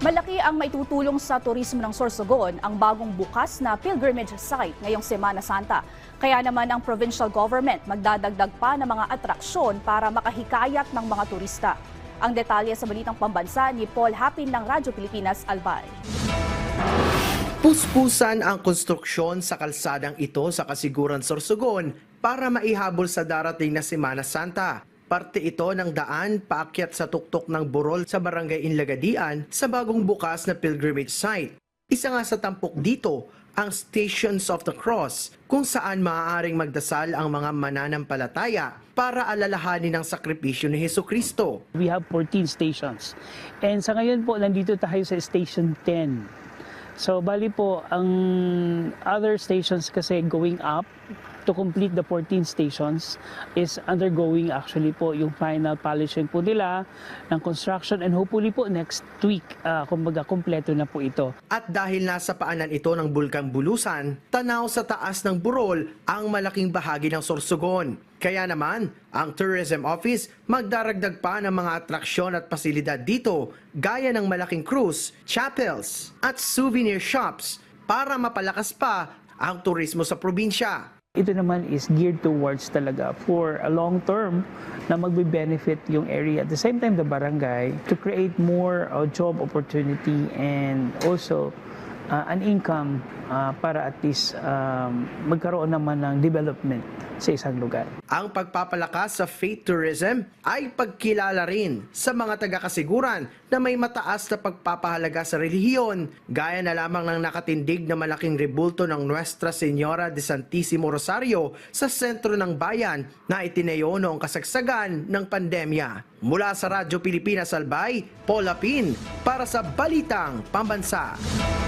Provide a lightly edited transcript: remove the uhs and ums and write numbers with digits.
Malaki ang maitutulong sa turismo ng Sorsogon ang bagong bukas na pilgrimage site ngayong Semana Santa. Kaya naman ang provincial government magdadagdag pa ng mga atraksyon para makahikayat ng mga turista. Ang detalye sa Balitang Pambansa ni Paul Hapin ng Radyo Pilipinas Albay. Puspusan ang konstruksyon sa kalsadang ito sa Kasiguran, Sorsogon para maihabol sa darating na Semana Santa. Parte ito ng daan paakyat sa tuktok ng Burol sa Barangay Inlagadian sa bagong bukas na pilgrimage site. Isa nga sa tampok dito ang Stations of the Cross kung saan maaaring magdasal ang mga mananampalataya para alalahanin ang sakripisyo ni Hesukristo. We have 14 stations. And sa ngayon po, nandito tayo sa Station 10. So, bali po, ang other stations kasi going up to complete the 14 stations is undergoing actually po yung final polishing po nila ng construction and hopefully po next week, kumbaga kompleto na po ito. At dahil nasa paanan ito ng Bulkang Bulusan, tanaw sa taas ng Burol ang malaking bahagi ng Sorsogon. Kaya naman, ang Tourism Office magdaragdag pa ng mga atraksyon at pasilidad dito gaya ng malaking cruise, chapels at souvenir shops para mapalakas pa ang turismo sa probinsya. Ito naman is geared towards talaga for a long term na magbe-benefit yung area. At the same time, the barangay to create more job opportunity and also an income para at least magkaroon naman ng development sa isang lugar. Ang pagpapalakas sa faith tourism ay pagkilala rin sa mga taga-Kasiguran na may mataas na pagpapahalaga sa relihiyon, gaya na lamang ng nakatindig na malaking rebulto ng Nuestra Señora de Santissimo Rosario sa sentro ng bayan na itinayo noong kasagsagan ng pandemya. Mula sa Radyo Pilipinas Albay, Paul Hapin para sa Balitang Pambansa.